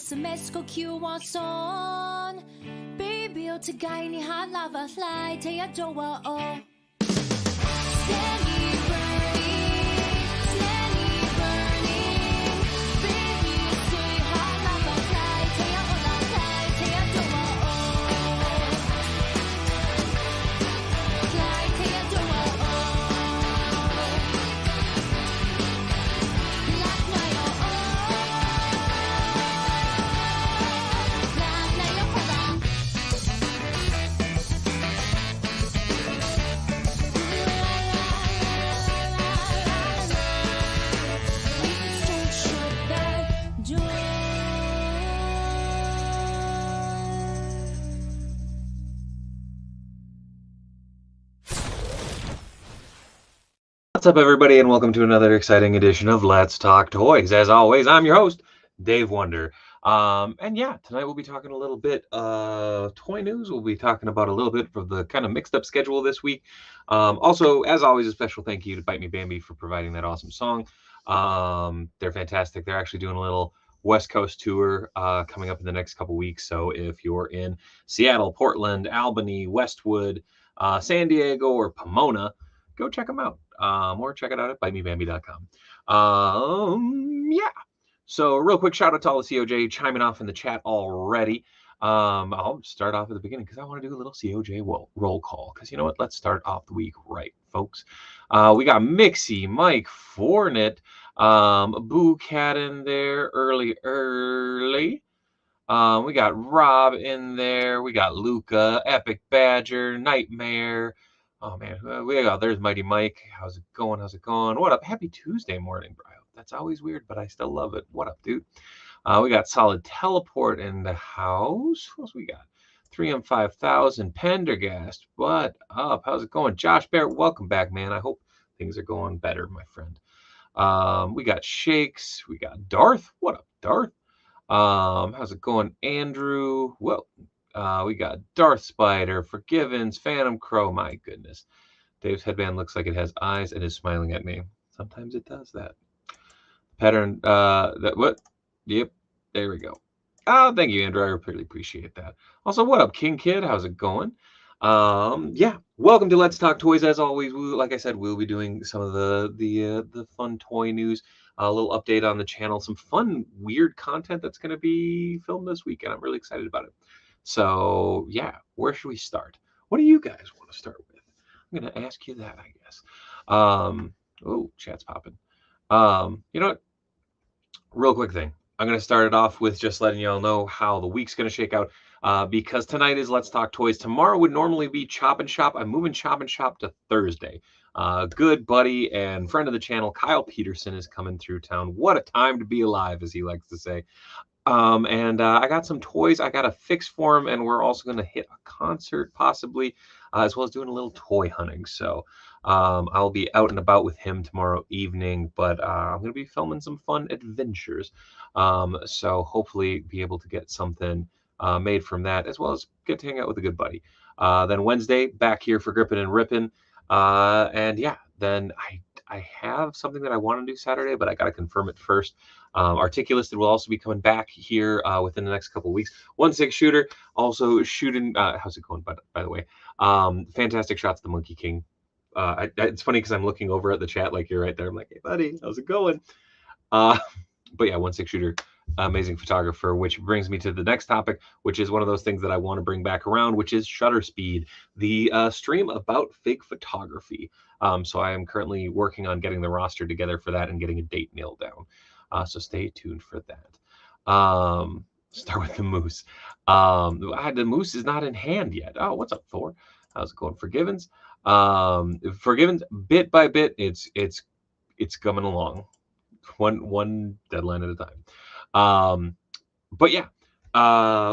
SMS ก็คิววอร์ซอนBaby จะไกลนี่หาลาวาไลเทียโจวาโอSteady burning Steady burning Baby สวยหาลาวาไลเทียโอลาไลเทียโจวาโอไลเทียโจวาโอWhat's up, everybody, and welcome to another exciting edition of Let's Talk Toys. As always, I'm your host, Dave Wonder. And yeah, tonight we'll be talking a little bit toy news. We'll be talking about a little bit of the kind of mixed up schedule this week. Also, as always, a special thank you to Bite Me Bambi for providing that awesome song. They're fantastic. They're actually doing a little West Coast tour coming up in the next couple weeks. So if you're in Seattle, Portland, Albany, Westwood, San Diego, or Pomona, go check them out. Or check it out at bitemebambi.com. Yeah. So real quick shout out to all the COJ chiming off in the chat already. I'll start off at the beginning because I want to do a little COJ roll call. Because you know what? Let's start off the week right, folks. We got Mixie, Mike, Fornet, Boo Cat in there early. We got Rob in there. We got Luca, Epic Badger, Nightmare. Oh man, there's Mighty Mike. How's it going? What up? Happy Tuesday morning, bro. That's always weird, but I still love it. What up, dude? We got Solid Teleport in the house. What else we got? 3M5000, Pendergast. What up? How's it going? Josh Barrett, welcome back, man. I hope things are going better, my friend. We got Shakes. We got Darth. What up, Darth? How's it going, Andrew? Well, we got Darth Spider, Forgivens, Phantom Crow. My goodness. Dave's headband looks like it has eyes and is smiling at me. Sometimes it does that. Pattern, what? Yep, there we go. Oh, thank you, Andrew. I really appreciate that. Also, what up, King Kid? How's it going? Yeah, welcome to Let's Talk Toys. As always, like I said, we'll be doing some of the fun toy news. A little update on the channel. Some fun, weird content that's going to be filmed this week, and I'm really excited about it. So, yeah, where should we start? What do you guys want to start with? I'm going to ask you that, I guess. Oh, chat's popping. You know what? Real quick thing. I'm going to start it off with just letting y'all know how the week's going to shake out. Because tonight is Let's Talk Toys. Tomorrow would normally be Chop and Shop. I'm moving Chop and Shop to Thursday. Good buddy and friend of the channel, Kyle Peterson, is coming through town. What a time to be alive, as he likes to say. I got some toys I got to fix for him, and we're also going to hit a concert possibly, as well as doing a little toy hunting. So I'll be out and about with him tomorrow evening, but I'm going to be filming some fun adventures. So hopefully be able to get something made from that, as well as get to hang out with a good buddy. Then Wednesday, back here for Grippin' and Rippin'. And yeah, then I have something that I want to do Saturday, but I got to confirm it first. Articulisted will also be coming back here within the next couple of weeks. 1/6 shooter also shooting. How's it going, by the way? Fantastic shots, the Monkey King. It's funny because I'm looking over at the chat like you're right there. I'm like, hey, buddy, how's it going? But yeah, 1/6 shooter, amazing photographer, which brings me to the next topic, which is one of those things that I want to bring back around, which is Shutter Speed, the stream about fake photography. So I am currently working on getting the roster together for that and getting a date nailed down. So stay tuned for that. Start with the moose. The moose is not in hand yet. Oh, what's up, Thor? How's it going? Forgivens. Forgivens, bit by bit, it's coming along. One deadline at a time. But yeah,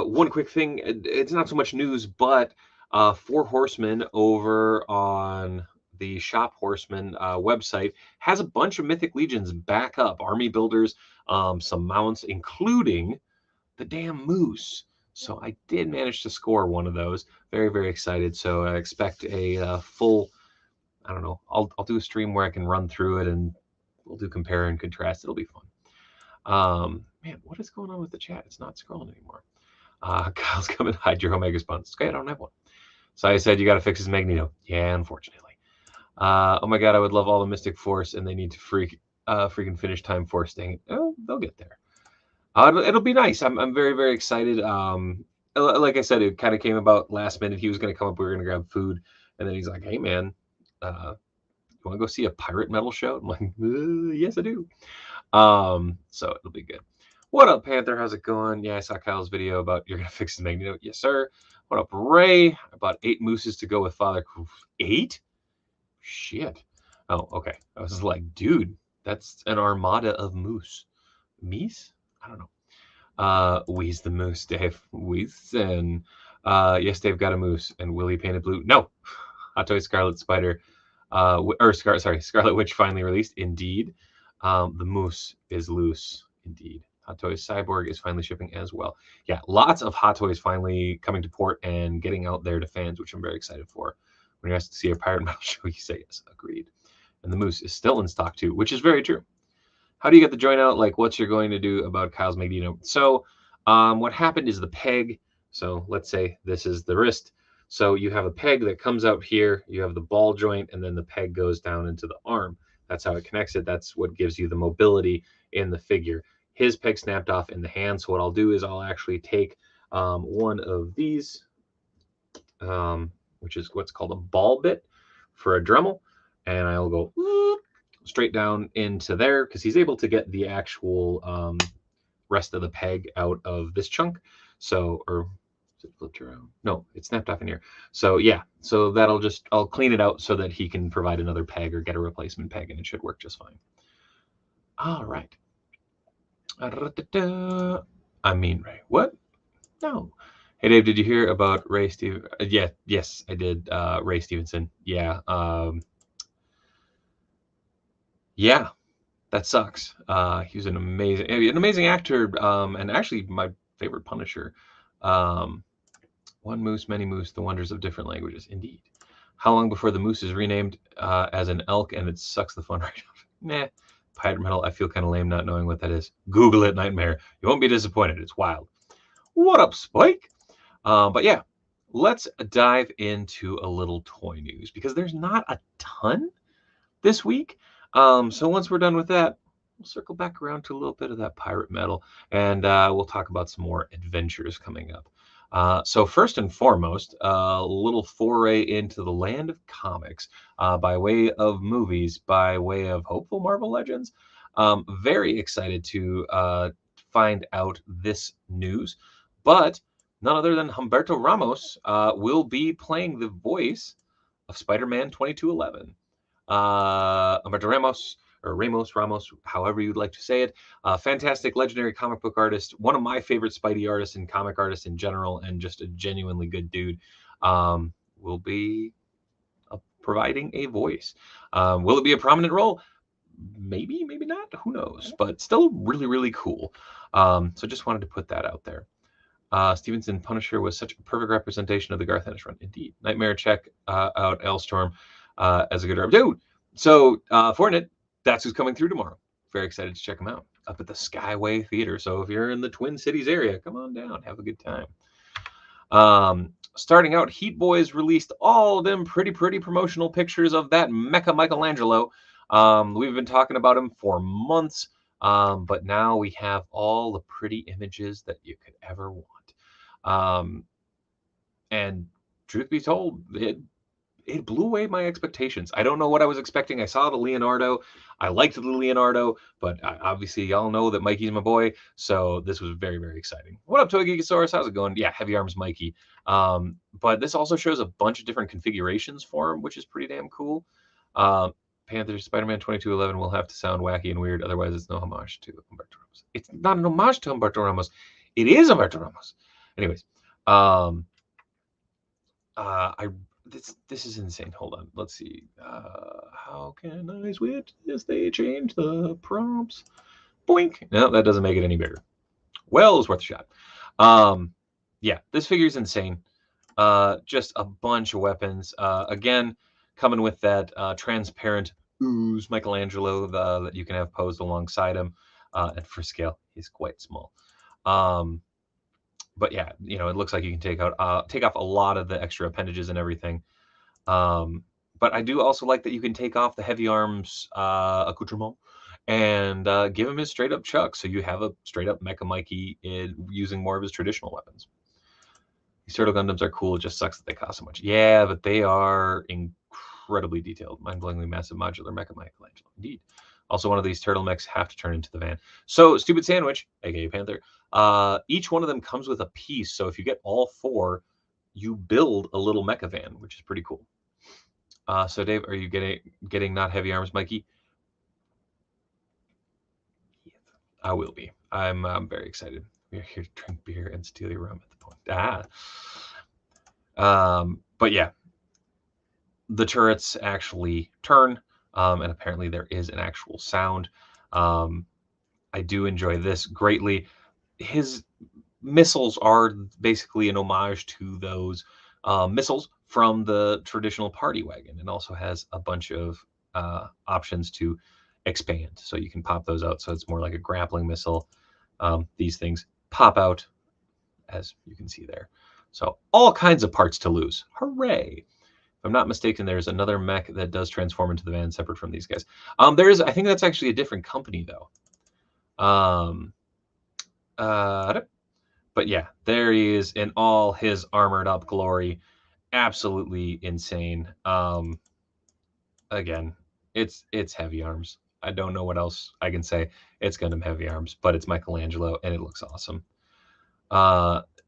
one quick thing. It's not so much news, but 4 Horsemen over on the Shop Horseman website has a bunch of Mythic Legions back up. Army builders, some mounts, including the damn moose. So I did manage to score one of those. Very, very excited. So I expect a full, I don't know, I'll do a stream where I can run through it and we'll do compare and contrast. It'll be fun. Man, what is going on with the chat? It's not scrolling anymore. Kyle's coming. Hide your Omega Spawns. Okay, I don't have one. So I said you got to fix his Magneto. Yeah, unfortunately. Oh my god, I would love all the Mystic Force, and they need to freaking finish Time Force. Dang it. Oh, they'll get there. It'll be nice. I'm very, very excited. Like I said, it kind of came about last minute. He was going to come up. We were going to grab food, and then he's like, "Hey, man, you want to go see a pirate metal show?" I'm like, "Yes, I do." So it'll be good. What up, Panther? How's it going? Yeah, I saw Kyle's video about you're gonna fix the Magneto. Yes, sir. What up, Ray? I bought 8 mooses to go with Father. 8? Shit. Oh, okay. I was like, dude, that's an armada of moose. Meese? I don't know. Wheeze the moose, Dave. Wheeze and yes, Dave got a moose and Willie painted blue. No, Hot Toy Scarlet Spider, Scarlet Witch finally released. Indeed, the moose is loose. Indeed, Hot Toys Cyborg is finally shipping as well. Yeah, lots of Hot Toys finally coming to port and getting out there to fans, which I'm very excited for. When you're asked to see a pirate metal show, you say yes, agreed. And the moose is still in stock too, which is very true. How do you get the joint out? Like, what's you're going to do about Kyle's Magneto? So, what happened is the peg. So, let's say this is the wrist. So, you have a peg that comes out here. You have the ball joint, and then the peg goes down into the arm. That's how it connects it. That's what gives you the mobility in the figure. His peg snapped off in the hand. So, what I'll do is I'll actually take one of these, which is what's called a ball bit for a Dremel, and I'll go straight down into there because he's able to get the actual rest of the peg out of this chunk. So, or is it flipped around? No, it snapped off in here. So yeah, so I'll clean it out so that he can provide another peg or get a replacement peg, and it should work just fine. All right. I mean, Ray, what? No. Hey Dave, did you hear about Ray Steve? Yeah, yes, I did. Ray Stevenson. Yeah. Yeah, that sucks. He was an amazing actor, and actually my favorite Punisher. One moose, many moose, the wonders of different languages. Indeed. How long before the moose is renamed as an elk and it sucks the fun right out? Nah. Pirate metal. I feel kind of lame not knowing what that is. Google it, Nightmare. You won't be disappointed. It's wild. What up, Spike? But yeah, let's dive into a little toy news because there's not a ton this week. So once we're done with that, we'll circle back around to a little bit of that pirate metal, and we'll talk about some more adventures coming up. So first and foremost, a little foray into the land of comics by way of movies, by way of hopeful Marvel Legends. Very excited to find out this news, but none other than Humberto Ramos will be playing the voice of Spider-Man 2211. Humberto Ramos, or Ramos, however you'd like to say it. Fantastic, legendary comic book artist, one of my favorite Spidey artists and comic artists in general, and just a genuinely good dude. Will be providing a voice. Will it be a prominent role? Maybe, maybe not. Who knows? But still really, really cool. So just wanted to put that out there. Stevenson Punisher was such a perfect representation of the Garth Ennis run. Indeed. Nightmare, check out Elstorm as a good dude. So Fortnite, that's who's coming through tomorrow. Very excited to check them out up at the Skyway Theater. So if you're in the Twin Cities area, come on down, have a good time. Starting out, Heat Boys released all of them pretty promotional pictures of that Mecha Michelangelo. We've been talking about him for months, but now we have all the pretty images that you could ever want. And truth be told, it blew away my expectations. I don't know what I was expecting. I saw the Leonardo. I liked the Leonardo, but obviously y'all know that Mikey's my boy, so this was very exciting. What up, Toy Geekosaurus? How's it going? Yeah, Heavy Arms Mikey. But this also shows a bunch of different configurations for him, which is pretty damn cool. Panther Spider-Man 2211 will have to sound wacky and weird, otherwise it's no homage to Humberto Ramos. It's not an homage to Humberto Ramos. It is Humberto Ramos. Anyways, this is insane. Hold on. Let's see. How can I switch this? They change the prompts. Boink. No, that doesn't make it any bigger. Well, it's worth a shot. Yeah, this figure's insane. Just a bunch of weapons. Again, coming with that transparent ooze Michelangelo that you can have posed alongside him. and for scale, he's quite small. But yeah, you know, it looks like you can take off a lot of the extra appendages and everything. But I do also like that you can take off the heavy arms accoutrement and give him his straight up chuck. So you have a straight up Mecha Mikey using more of his traditional weapons. These Turtle Gundams are cool. It just sucks that they cost so much. Yeah, but they are incredibly detailed, mind-blowingly massive modular Mecha Michelangelo. Indeed. Also, one of these turtle mechs have to turn into the van. So, Stupid Sandwich, aka Panther, each one of them comes with a piece. So if you get all 4, you build a little mecha van, which is pretty cool. So Dave, are you getting not heavy arms, Mikey? I will be. I'm very excited. We're here to drink beer and steal your rum at the point. But yeah, the turrets actually turn, and apparently there is an actual sound. I do enjoy this greatly. His missiles are basically an homage to those missiles from the traditional party wagon, and also has a bunch of options to expand. So you can pop those out, so it's more like a grappling missile. These things pop out, as you can see there. So all kinds of parts to lose. Hooray! If I'm not mistaken, there's another mech that does transform into the van separate from these guys. I think that's actually a different company though. But yeah, there he is in all his armored up glory. Absolutely insane. Again, it's heavy arms. I don't know what else I can say. It's Gundam heavy arms, but it's Michelangelo and it looks awesome.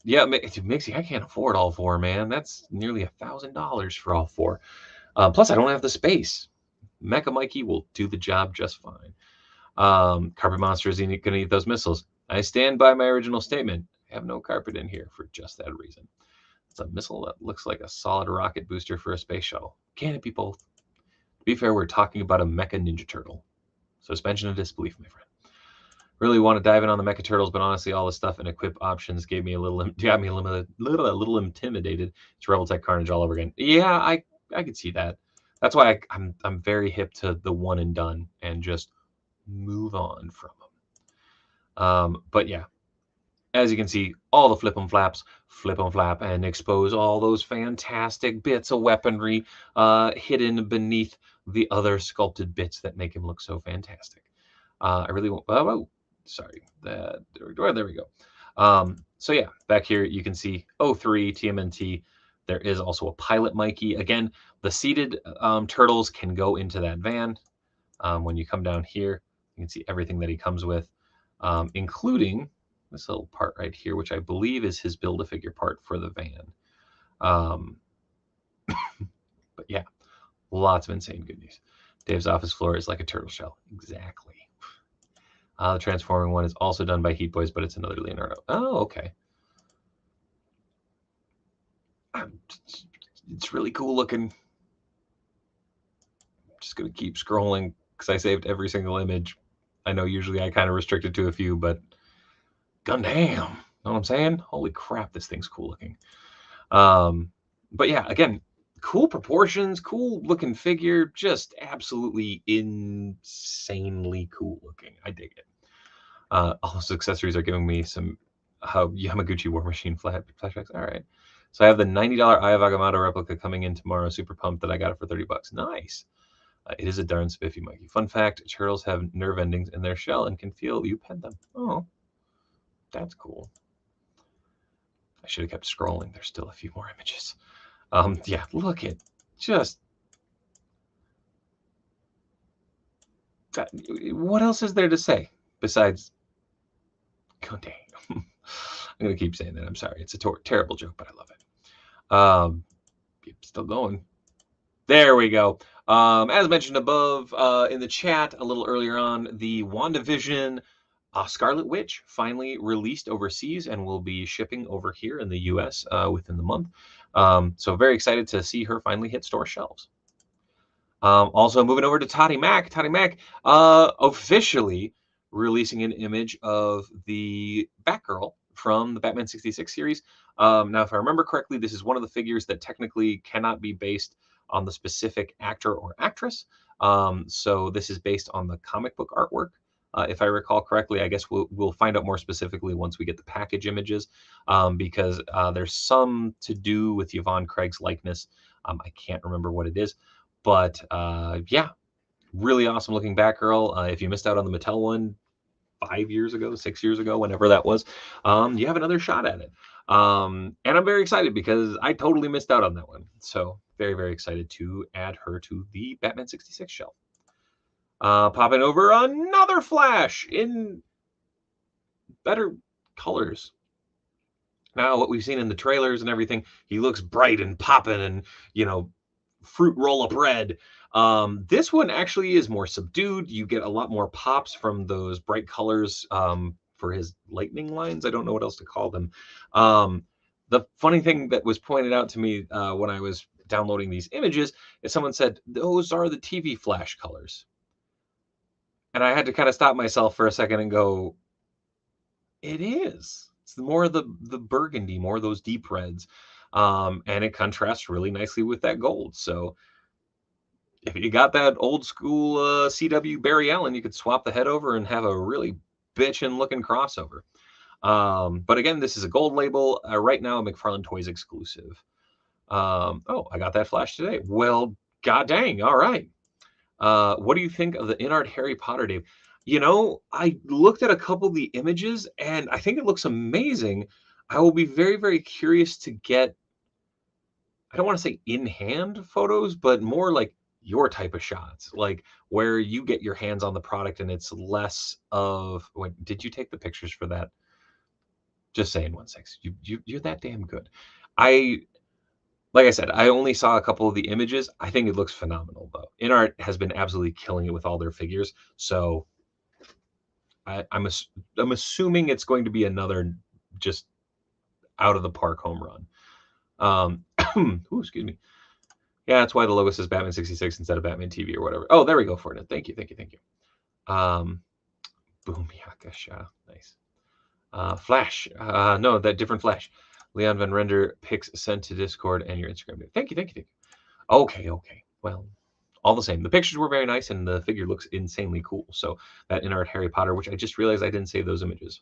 Yeah, Mixie, I can't afford all 4, man. That's nearly $1,000 for all 4. Plus, I don't have the space. Mecha Mikey will do the job just fine. Carpet Monster is going to eat those missiles. I stand by my original statement. I have no carpet in here for just that reason. It's a missile that looks like a solid rocket booster for a space shuttle. Can it be both? To be fair, we're talking about a Mecha Ninja Turtle. Suspension of disbelief, my friend. Really want to dive in on the Mecha Turtles, but honestly, all the stuff and equip options got me a little intimidated. It's Rebel Tech Carnage all over again. Yeah, I could see that. That's why I'm very hip to the one and done and just move on from them. But yeah, as you can see, all the flip 'em flap, and expose all those fantastic bits of weaponry hidden beneath the other sculpted bits that make him look so fantastic. I really want. Oh, sorry. There we go. So yeah, back here you can see 03 TMNT. There is also a pilot Mikey. Again, the seated turtles can go into that van. When you come down here, you can see everything that he comes with, including this little part right here, which I believe is his Build-A-Figure part for the van. But yeah, lots of insane good news. Dave's office floor is like a turtle shell. Exactly. The transforming one is also done by Heat Boys, but it's another Leonardo. Oh, okay. It's really cool looking. I'm just going to keep scrolling because I saved every single image. I know usually I kind of restrict it to a few, but Gundam. Know what I'm saying? Holy crap, this thing's cool looking. But yeah, again, cool proportions, cool looking figure, just absolutely insanely cool looking. I dig it. All those accessories are giving me some Yamaguchi War Machine flashbacks. All right. So I have the $90 Eye of Agamotto replica coming in tomorrow. Super pumped that I got it for $30. Nice. It is a darn spiffy, Mikey. Fun fact, turtles have nerve endings in their shell and can feel you pet them. Oh, that's cool. I should have kept scrolling. There's still a few more images. Yeah, look at just... what else is there to say besides... God dang. I'm going to keep saying that. I'm sorry. It's a terrible joke, but I love it. Still going. There we go. As mentioned above in the chat a little earlier on, the WandaVision Scarlet Witch finally released overseas and will be shipping over here in the US within the month. So very excited to see her finally hit store shelves. Also moving over to Toddy Mack. Toddy Mack officially releasing an image of the Batgirl from the Batman 66 series. Now, if I remember correctly, this is one of the figures that technically cannot be based on the specific actor or actress. So this is based on the comic book artwork. if I recall correctly. I guess we'll find out more specifically once we get the package images, because there's some to do with Yvonne Craig's likeness. I can't remember what it is, but yeah, really awesome looking Batgirl. If you missed out on the Mattel one 5 years ago, 6 years ago, whenever that was, you have another shot at it. And I'm very excited because I totally missed out on that one. So very, very excited to add her to the Batman 66 shelf. Popping over another Flash in better colors. Now, what we've seen in the trailers and everything, he looks bright and popping and, you know, fruit roll-up red. This one actually is more subdued. You get a lot more pops from those bright colors for his lightning lines. I don't know what else to call them. The funny thing that was pointed out to me when I was downloading these images is someone said, those are the TV Flash colors. And I had to kind of stop myself for a second and go, it is. It's more the burgundy, more those deep reds. And it contrasts really nicely with that gold. So if you got that old school CW Barry Allen, you could swap the head over and have a really bitchin' looking crossover. But again, this is a gold label. Right now, a McFarlane Toys exclusive. Oh, I got that Flash today. Well, god dang. All right. What do you think of the in-art Harry Potter, Dave? You know, I looked at a couple of the images and I think it looks amazing. I will be very, very curious to get, I don't want to say in-hand photos, but more like your type of shots, like where you get your hands on the product and it's less of, wait, did you take the pictures for that? Just saying, 1 6. You're that damn good. Like I said, I only saw a couple of the images. I think it looks phenomenal, though. InArt has been absolutely killing it with all their figures. So I'm assuming it's going to be another just out of the park home run. Ooh, excuse me. Yeah, that's why the logo says Batman 66 instead of Batman TV or whatever. Oh, there we go for it. Thank you. Boom Yakasha. Nice. Flash. No, that different Flash. Leon Van Render pics sent to Discord and your Instagram. Thank you. Okay. Well, all the same, the pictures were very nice and the figure looks insanely cool. So that in-art Harry Potter, which I just realized I didn't save those images.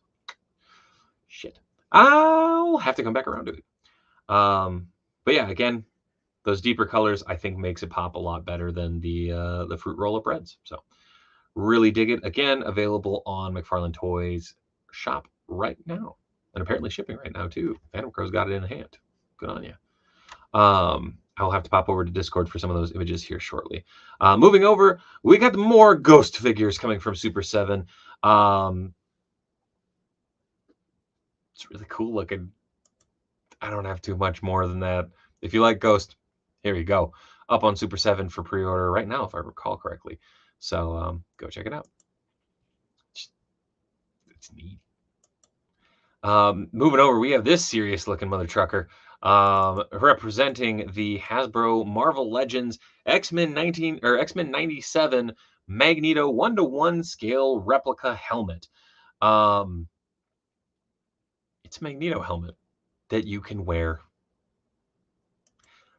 Shit. I'll have to come back around to it. But yeah, again, those deeper colors I think makes it pop a lot better than the fruit roll-up reds. So really dig it. Again, available on McFarlane Toys shop right now. And apparently shipping right now too. Phantom Crow's got it in hand. Good on you. I'll have to pop over to Discord for some of those images here shortly. Moving over, we got more Ghost figures coming from Super 7. It's really cool looking. I don't have too much more than that. If you like Ghost, here you go. Up on Super 7 for pre-order right now, if I recall correctly. So go check it out. It's neat. Moving over, we have this serious looking mother trucker representing the Hasbro Marvel Legends X-Men 97 Magneto 1:1 scale replica helmet. It's a Magneto helmet that you can wear.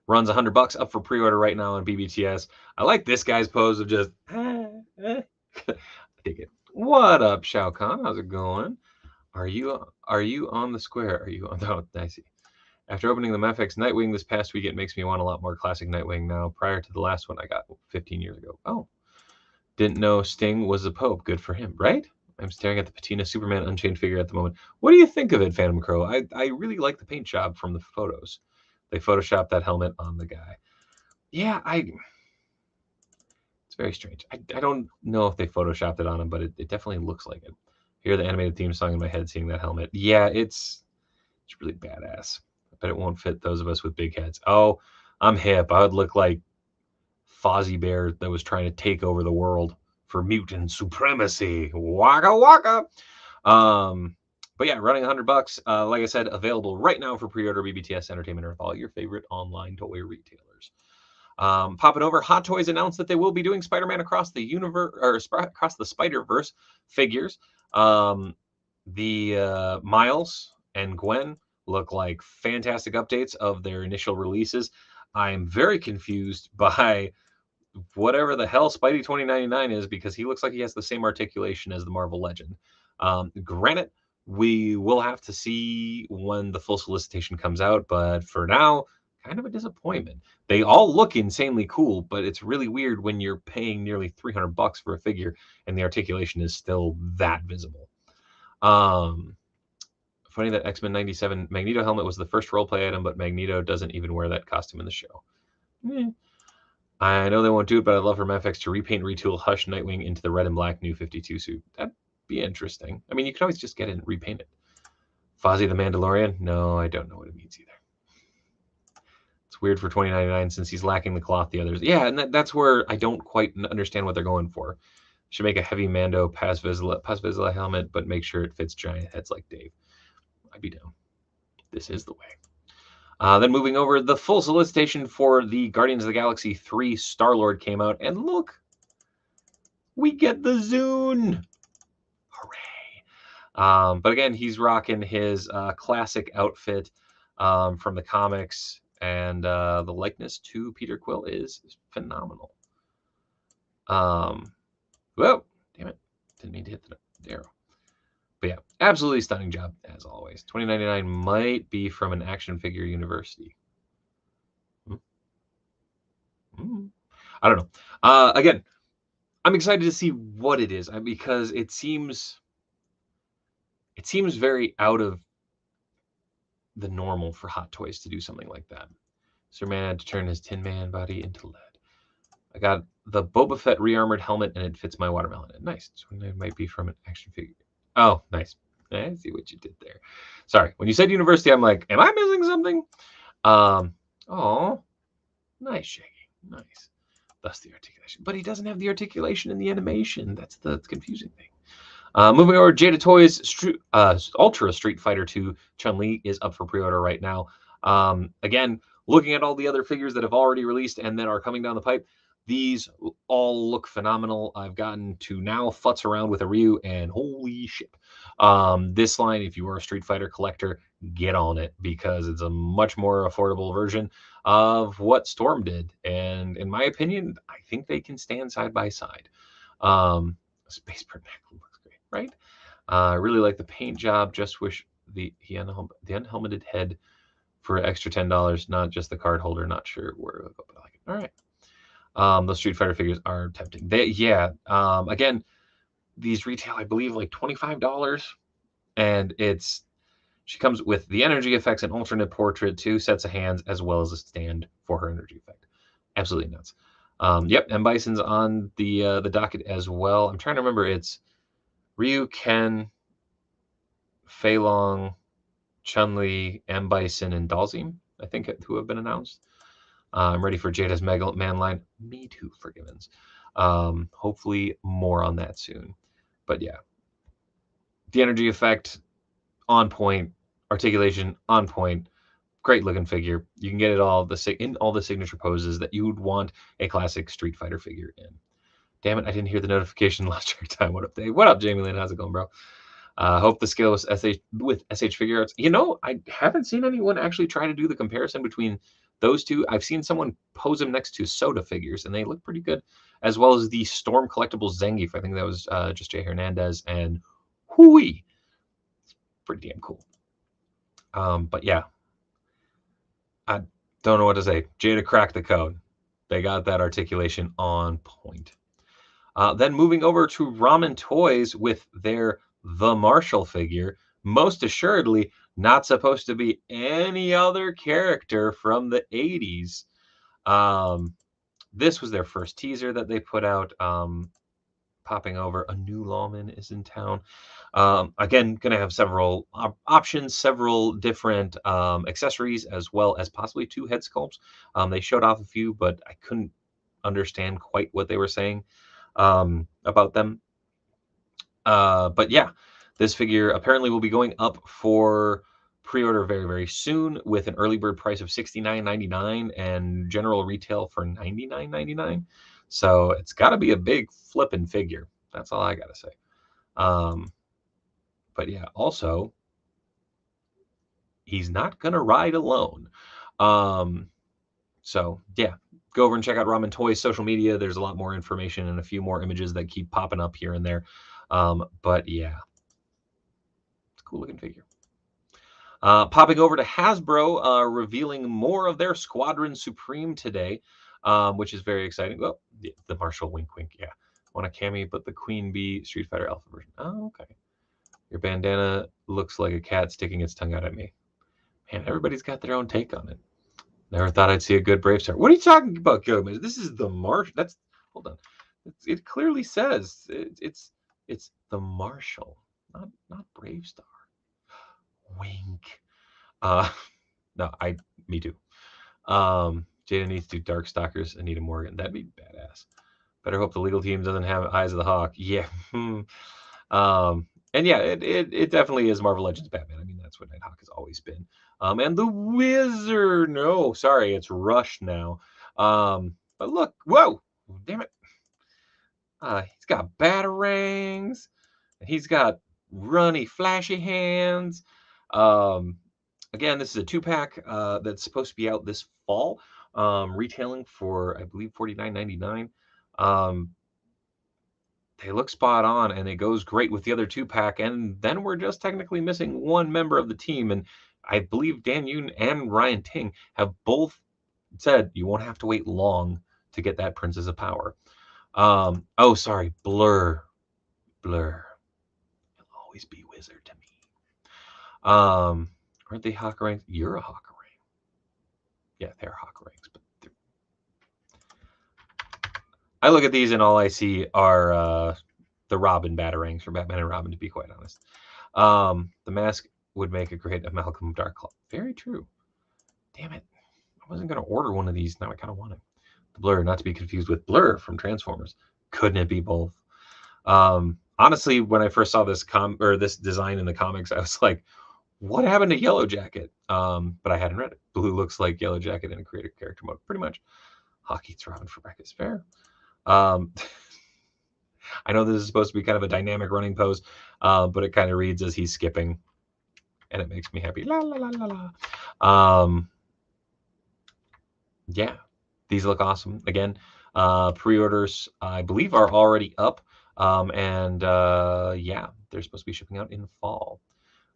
Runs $100 up for pre-order right now on BBTS. I like this guy's pose of just I dig it. What up, Shao Kahn? How's it going? Are you on the square? Are you on the I see. After opening the MFX Nightwing this past week, it makes me want a lot more classic Nightwing now. Prior to the last one I got 15 years ago. Oh. Didn't know Sting was the Pope. Good for him, right? I'm staring at the Patina Superman Unchained figure at the moment. What do you think of it, Phantom Crow? I really like the paint job from the photos. They photoshopped that helmet on the guy. Yeah, it's very strange. I don't know if they photoshopped it on him, but it definitely looks like it. Hear the animated theme song in my head seeing that helmet. Yeah, it's really badass. I bet it won't fit those of us with big heads. Oh, I'm hip. I would look like Fozzie Bear that was trying to take over the world for mutant supremacy. Waka waka. But yeah, running $100. Like I said, available right now for pre-order BBTS Entertainment or all your favorite online toy retailers. Popping over, Hot Toys announced that they will be doing Spider-Man across the universe or across the Spider-Verse figures. The Miles and Gwen look like fantastic updates of their initial releases. I'm very confused by whatever the hell Spidey 2099 is, because he looks like he has the same articulation as the Marvel Legend. Granted, we will have to see when the full solicitation comes out, but for now, kind of a disappointment. They all look insanely cool, but it's really weird when you're paying nearly $300 for a figure and the articulation is still that visible. Funny that X-Men 97 Magneto helmet was the first roleplay item, but Magneto doesn't even wear that costume in the show. I know they won't do it, but I'd love for Mafex to repaint and retool Hush Nightwing into the red and black New 52 suit. That'd be interesting. I mean, you could always just get it and repaint it. Fozzie the Mandalorian? No, I don't know what it means either. It's weird for 2099 since he's lacking the cloth the others. Yeah, and that's where I don't quite understand what they're going for. Should make a heavy Mando Paz Vizsla helmet, but make sure it fits giant heads like Dave. I'd be down. This is the way. Then moving over, the full solicitation for the Guardians of the Galaxy 3 Star-Lord came out, and look, we get the Zune. Hooray. But again, he's rocking his classic outfit from the comics, and the likeness to Peter Quill is phenomenal. Whoa, damn it. Didn't mean to hit the arrow. But yeah, absolutely stunning job, as always. 2099 might be from an action figure university. I don't know. Again, I'm excited to see what it is, because it seems very out of the normal for Hot Toys to do something like that. Sir Man had to turn his Tin Man body into lead. I got the Boba Fett re-armored helmet, and it fits my watermelon. Nice. So it might be from an action figure. Oh, nice. I see what you did there. Sorry. When you said university, I'm like, am I missing something? Oh, nice, Shaggy. Nice. Thus the articulation. But he doesn't have the articulation in the animation. That's the confusing thing. Moving over, Jada Toys Ultra Street Fighter 2 Chun-Li is up for pre-order right now. Again, looking at all the other figures that have already released and that are coming down the pipe, these all look phenomenal. I've gotten to now futz around with a Ryu, and holy shit. This line, if you are a Street Fighter collector, get on it, because it's a much more affordable version of what Storm did. And in my opinion, I think they can stand side by side. Space Bird Mack looks great, right? I really like the paint job. Just wish the unhelmeted head for an extra $10, not just the card holder. Not sure where it would go, but I like it. All right. Those Street Fighter figures are tempting. Again, these retail, I believe, like $25, and she comes with the energy effects, an alternate portrait, 2 sets of hands, as well as a stand for her energy effect. Absolutely nuts. Yep, M. Bison's on the docket as well. I'm trying to remember. It's Ryu, Ken, Fei Long, Chun-Li, M. Bison, and Dalzim, I think, who have been announced. I'm ready for Jada's Mega Man line. Me too, Forgivens. Hopefully more on that soon. But yeah, the energy effect on point, articulation on point, great looking figure. You can get it all in all the signature poses that you would want a classic Street Fighter figure in. Damn it, I didn't hear the notification last check time. What up, Dave? What up, Jamie Lynn? How's it going, bro? Hope the scale was with SH Figure Arts. You know, I haven't seen anyone actually try to do the comparison between those two. I've seen someone pose them next to Soda figures, and they look pretty good, as well as the Storm Collectibles Zangief. I think that was just Jay Hernandez, and hooey, it's pretty damn cool. But yeah, I don't know what to say. Jada cracked the code. They got that articulation on point. Then moving over to Ramen Toys with their The Marshall figure, most assuredly not supposed to be any other character from the 80s. This was their first teaser that they put out. Popping over, a new lawman is in town. Again, going to have several options, several different accessories, as well as possibly 2 head sculpts. They showed off a few, but I couldn't understand quite what they were saying about them. But yeah, this figure apparently will be going up for pre-order very, very soon, with an early bird price of $69.99 and general retail for $99.99. So it's got to be a big flipping figure. That's all I got to say. But yeah, also, he's not going to ride alone. So yeah, go over and check out Ramen Toys social media. There's a lot more information and a few more images that keep popping up here and there. But yeah, it's a cool looking figure. Popping over to Hasbro, revealing more of their Squadron Supreme today, which is very exciting. Well, the Marshall wink wink, yeah. Want a Cammy, but the Queen Bee Street Fighter Alpha version. Oh, okay. Your bandana looks like a cat sticking its tongue out at me. Man, everybody's got their own take on it. Never thought I'd see a good Brave Star. What are you talking about, Gilman? This is the Marshall. That's, hold on. It clearly says it's the Marshall, not Brave Star. Wink. No, me too. Jada needs to do Darkstalkers, Anita Morgan. That'd be badass. Better hope the legal team doesn't have Eyes of the Hawk. Yeah. And yeah, it definitely is Marvel Legends Batman. I mean, that's what Nighthawk has always been. And the Wizard. No, sorry, it's Rush now. But look, whoa, damn it. He's got batarangs, and he's got runny, flashy hands. Again, this is a 2-pack that's supposed to be out this fall, retailing for, I believe, $49.99. They look spot on, and it goes great with the other 2-pack. And then we're just technically missing one member of the team. And I believe Dan Yoon and Ryan Ting have both said you won't have to wait long to get that Princess of Power. Oh, sorry, Blur. You'll always be Wizard to me. Aren't they Hawkerangs? You're a Hawkerang. Yeah, they're Hawkerangs, but I look at these and all I see are the Robin batarangs from Batman and Robin, to be quite honest. The mask would make a great amalgam Dark Claw. Very true. Damn it. I wasn't going to order one of these. Now I kind of want it. The Blur, not to be confused with Blur from Transformers. Couldn't it be both? Honestly, when I first saw this this design in the comics, I was like, what happened to Yellow Jacket? But I hadn't read it. Blue looks like Yellow Jacket in a creative character mode, pretty much. Hockey Robin for breakfast. Fair. I know this is supposed to be kind of a dynamic running pose, but it kind of reads as he's skipping, and it makes me happy. La la la la la. Yeah, these look awesome. Again, pre-orders I believe are already up, and yeah, they're supposed to be shipping out in fall.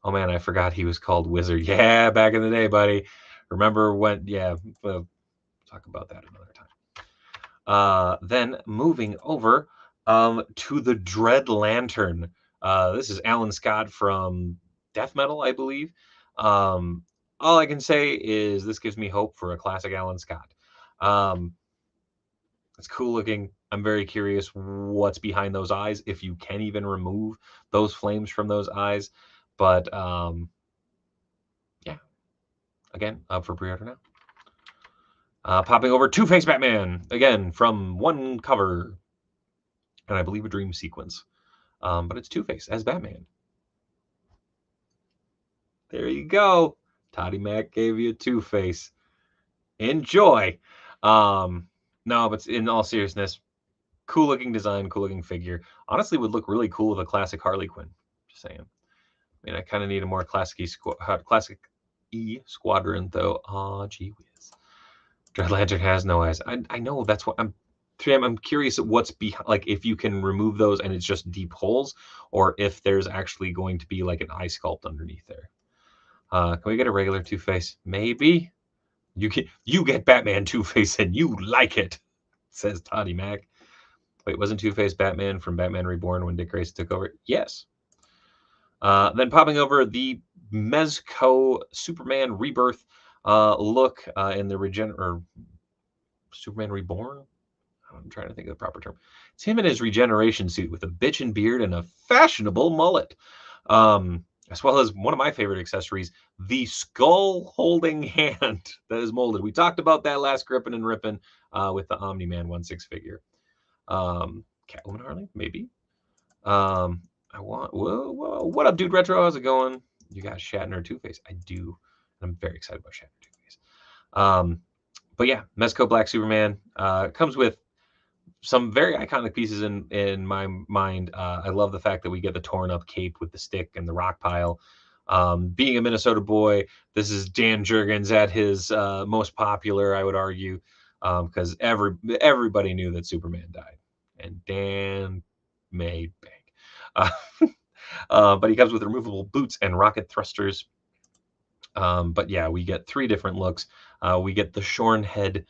Oh man, I forgot he was called Wizard. Yeah, back in the day, buddy. Remember when? Yeah, we'll talk about that another time. Then moving over to the Dread Lantern. This is Alan Scott from Death Metal, I believe. All I can say is this gives me hope for a classic Alan Scott. It's cool looking. I'm very curious what's behind those eyes, if you can even remove those flames from those eyes. But yeah, again, up for pre-order now. Popping over Two-Face Batman, again, from one cover, and I believe a dream sequence. But it's Two-Face as Batman. There you go. Toddy Mack gave you a Two-Face. Enjoy. No, but in all seriousness, cool looking design, cool looking figure. Honestly, would look really cool with a classic Harley Quinn. Just saying. I mean, I kind of need a more classic E squadron, though. Oh, gee whiz. Dread Lantern has no eyes. I know, that's what I'm curious at what's behind, like if you can remove those and it's just deep holes, or if there's actually going to be like an eye sculpt underneath there. Can we get a regular Two-Face? Maybe. You get Batman Two-Face and you like it, says Toddy Mack. Wait, wasn't Two-Face Batman from Batman Reborn when Dick Grayson took over? Yes. Then popping over the Mezco Superman Rebirth look in the Superman Reborn. I'm trying to think of the proper term. It's him in his regeneration suit with a bitchin' beard and a fashionable mullet. As well as one of my favorite accessories, the skull-holding hand that is molded. We talked about that last Grippin' and Rippin' with the Omni-Man 1/6 figure. Catwoman Harley, maybe. Whoa. What up, Dude Retro? How's it going? You got Shatner Two-Face. I do. I'm very excited about Shatner Two-Face. But yeah, Mezco Black Superman comes with some very iconic pieces in my mind. I love the fact that we get the torn up cape with the stick and the rock pile. Being a Minnesota boy, this is Dan Jurgens at his most popular, I would argue. because everybody knew that Superman died, and Dan made bank. But he comes with removable boots and rocket thrusters. But yeah, we get 3 different looks. We get the shorn head,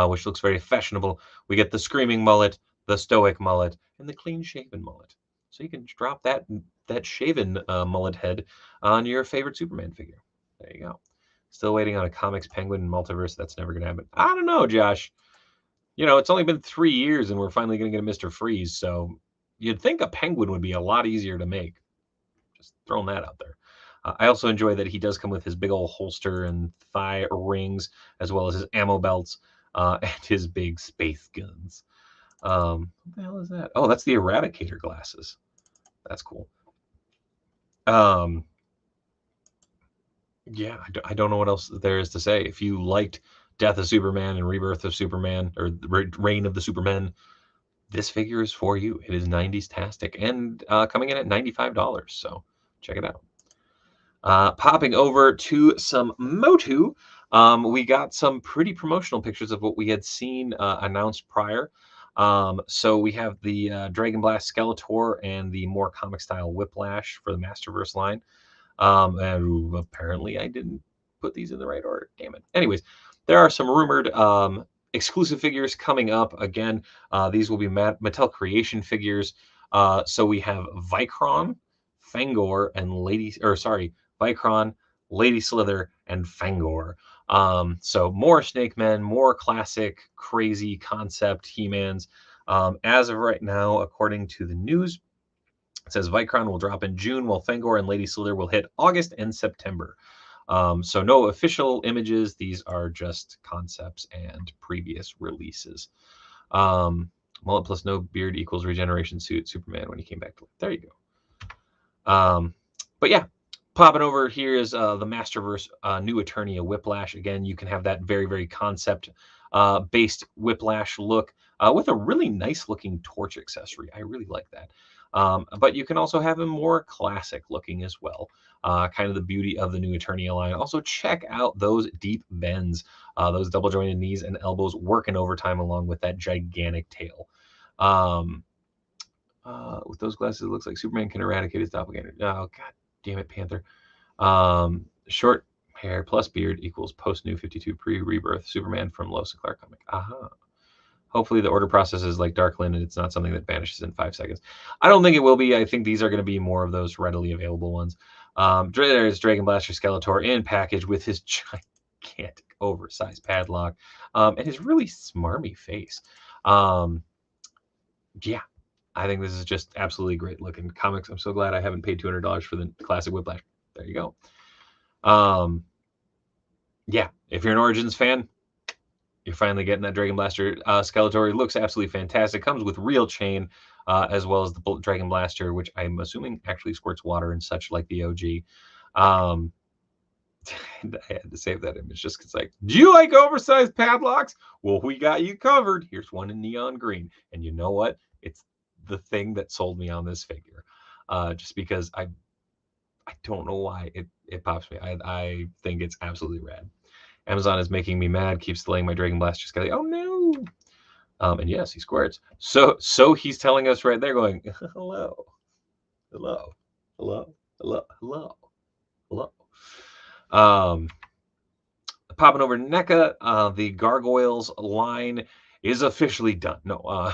which looks very fashionable. We get the screaming mullet, the stoic mullet, and the clean-shaven mullet. So you can drop that shaven mullet head on your favorite Superman figure. There you go. Still waiting on a comics Penguin multiverse. That's never going to happen. I don't know, Josh. It's only been 3 years, and we're finally going to get a Mr. Freeze. So you'd think a Penguin would be a lot easier to make. Just throwing that out there. I also enjoy that he does come with his big old holster and thigh rings, as well as his ammo belts and his big space guns. What the hell is that? Oh, that's the Eradicator glasses. That's cool. Yeah, I don't know what else there is to say. If you liked Death of Superman and Rebirth of Superman, or Reign of the Supermen, this figure is for you. It is 90s-tastic and coming in at $95. So check it out. Popping over to some Motu, we got some pretty promotional pictures of what we had seen announced prior. So we have the Dragon Blast Skeletor and the more comic style Whiplash for the Masterverse line. And apparently I didn't put these in the right order. Damn it. Anyways, there are some rumored exclusive figures coming up. Again, these will be Mattel Creation figures. So we have Vicron, Fangor, and Vicron, Lady Slither, and Fangor. So more Snake Men, more classic, crazy concept He-Mans. As of right now, according to the news, it says Vicron will drop in June, while Fangor and Lady Slither will hit August and September. So no official images. These are just concepts and previous releases. Mullet plus no beard equals regeneration suit Superman when he came back to life. There you go. But yeah, popping over here is the Masterverse new Eternia Whiplash. Again, you can have that very, very concept based Whiplash look with a really nice looking torch accessory. I really like that. But you can also have him more classic looking as well. Kind of the beauty of the new Eternia line. Also, check out those deep bends, those double jointed knees and elbows working overtime along with that gigantic tail. With those glasses, it looks like Superman can eradicate his doppelganger. Oh, god damn it, Panther. Short hair plus beard equals post New 52 pre-rebirth Superman from Lois and Clark comic. Aha. Hopefully the order process is like Darkland and it's not something that vanishes in 5 seconds. I don't think it will be. I think these are going to be more of those readily available ones. There's Dragon Blaster Skeletor in package with his gigantic oversized padlock and his really smarmy face. Yeah, I think this is just absolutely great looking comics. I'm so glad I haven't paid $200 for the classic Whiplash. There you go. Yeah, if you're an Origins fan, you're finally getting that Dragon Blaster Skeletor. It looks absolutely fantastic. Comes with real chain, as well as the Dragon Blaster, which I'm assuming actually squirts water and such like the OG. I had to save that image just because, like, do you like oversized padlocks? Well, we got you covered. Here's one in neon green. And you know what? It's the thing that sold me on this figure. Just because I don't know why it pops me. I think it's absolutely rad. Amazon is making me mad. Keeps delaying my Dragon Blaster Skeletor. Oh no! And yes, he squirts. So he's telling us right there, going, hello, hello, hello, hello, hello, hello. Popping over to NECA, the Gargoyles line is officially done. No,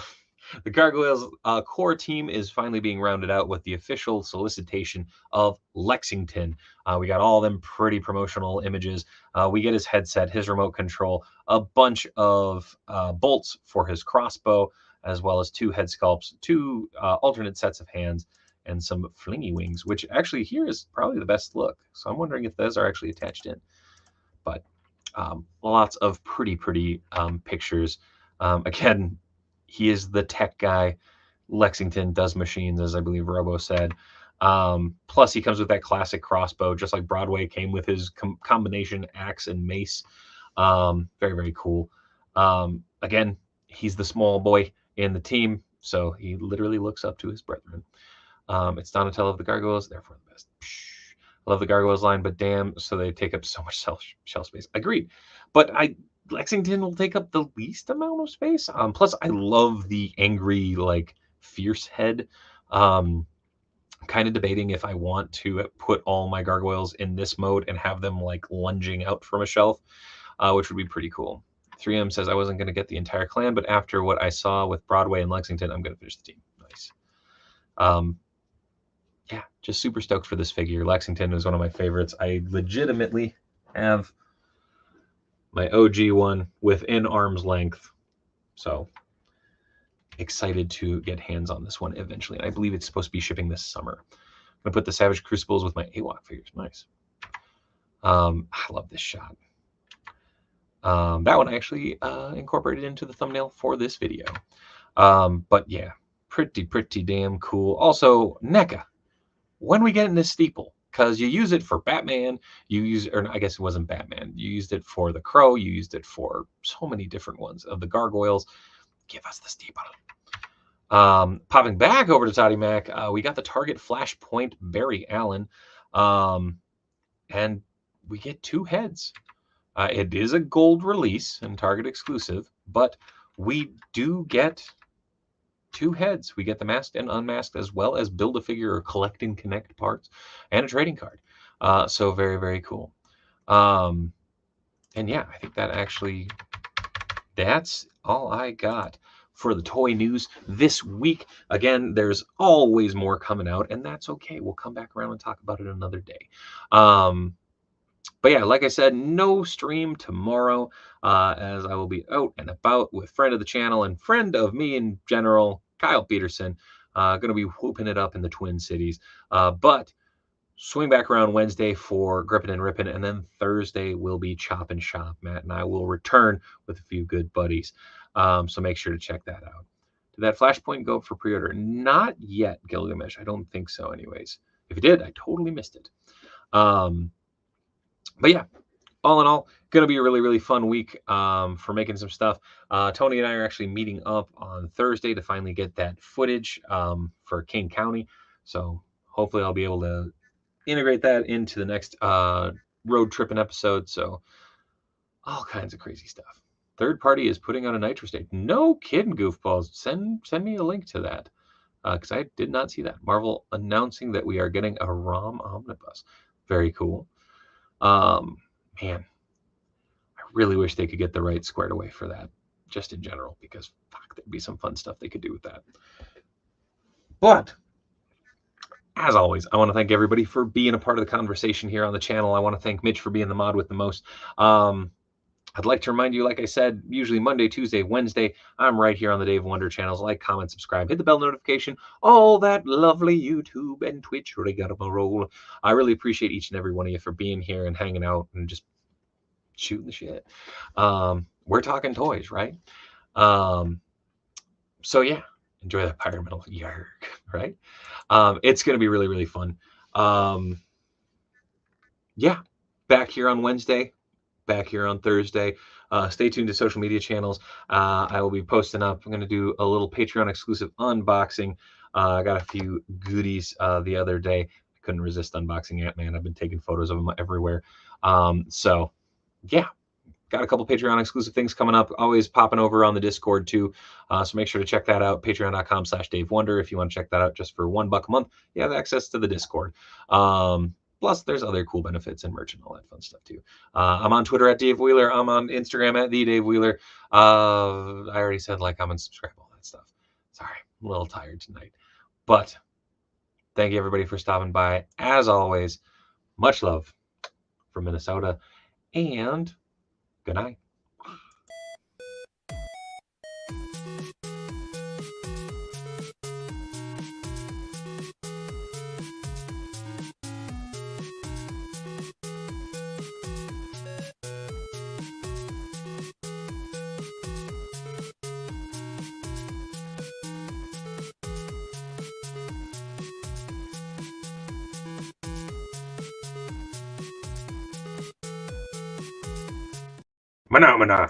the Gargoyles core team is finally being rounded out with the official solicitation of Lexington. We got all them pretty promotional images. We get his headset, his remote control, a bunch of bolts for his crossbow, as well as 2 head sculpts, 2 alternate sets of hands, and some flingy wings, which actually here is probably the best look. So I'm wondering if those are actually attached in. But lots of pretty pictures. Again, he is the tech guy. Lexington does machines, as I believe Robo said. Plus, he comes with that classic crossbow, just like Broadway came with his combination axe and mace. Very cool. Again, he's the small boy in the team, so he literally looks up to his brethren. It's Donatello of the Gargoyles, therefore the best. I love the Gargoyles line, but damn, so they take up so much shelf space. Agreed. But Lexington will take up the least amount of space. Plus, I love the angry, like, fierce head. I'm kind of debating if I want to put all my gargoyles in this mode and have them, like, lunging out from a shelf, which would be pretty cool. 3M says I wasn't going to get the entire clan, but after what I saw with Broadway and Lexington, I'm going to finish the team. Nice. Yeah, just super stoked for this figure. Lexington is one of my favorites. I legitimately have my OG one within arm's length. So excited to get hands on this one eventually. And I believe it's supposed to be shipping this summer. I'm going to put the Savage Crucibles with my AWOC figures. Nice. I love this shot. That one I actually incorporated into the thumbnail for this video. But yeah, pretty damn cool. Also, NECA. When we get in this steeple, because you use it for Batman, or I guess it wasn't Batman, you used it for the Crow, you used it for so many different ones of the gargoyles. Give us the steeple. Popping back over to Toddy Mack, we got the Target Flashpoint Barry Allen, and we get 2 heads. It is a gold release and Target exclusive, but we do get 2 heads. We get the masked and unmasked, as well as Build-A-Figure or Collect and Connect parts, and a trading card. So very cool. And yeah, I think that's all I got for the toy news this week. Again, there's always more coming out, and that's okay. We'll come back around and talk about it another day. But yeah, like I said, no stream tomorrow, as I will be out and about with friend of the channel and friend of me in general, Kyle Peterson. Going to be whooping it up in the Twin Cities. But swing back around Wednesday for Grippin' and Rippin', and then Thursday will be Chop and Shop. Matt and I will return with a few good buddies. So make sure to check that out. Did that Flashpoint go for pre-order? Not yet, Gilgamesh. I don't think so anyways. If it did, I totally missed it. But yeah, all in all, going to be a really fun week for making some stuff. Tony and I are actually meeting up on Thursday to finally get that footage for Kane County. So hopefully I'll be able to integrate that into the next road tripping episode. So all kinds of crazy stuff. Third Party is putting on a Nitro Stage. No kidding, goofballs. Send me a link to that, because I did not see that. Marvel announcing that we are getting a ROM omnibus. Very cool. Man, I really wish they could get the rights squared away for that, just in general, because fuck, there'd be some fun stuff they could do with that. But as always, I want to thank everybody for being a part of the conversation here on the channel. I want to thank Mitch for being the mod with the most. I'd like to remind you, like I said, usually Monday, Tuesday, Wednesday, I'm right here on the Dave Wonder channels. Like, comment, subscribe, hit the bell notification, all that lovely YouTube and Twitch rigmarole. I really appreciate each and every one of you for being here and hanging out and just shooting the shit. We're talking toys, right? So yeah, enjoy that Pyro Metal yarg, right? It's going to be really fun. Yeah, back here on Wednesday. Back here on Thursday. Stay tuned to social media channels. I will be posting up. I'm going to do a little Patreon exclusive unboxing. I got a few goodies the other day. I couldn't resist unboxing Ant-Man. I've been taking photos of him everywhere. So yeah, got a couple Patreon exclusive things coming up. Always popping over on the Discord too. So make sure to check that out. Patreon.com/DaveWonder. If you want to check that out just for $1 a month, you have access to the Discord. Plus, there's other cool benefits and merch and all that fun stuff too. I'm on Twitter at Dave Wheeler. I'm on Instagram at the Dave Wheeler. I already said like, I'm unsubscribe, all that stuff. Sorry, I'm a little tired tonight. But thank you everybody for stopping by. As always, much love from Minnesota, and good night. Mana.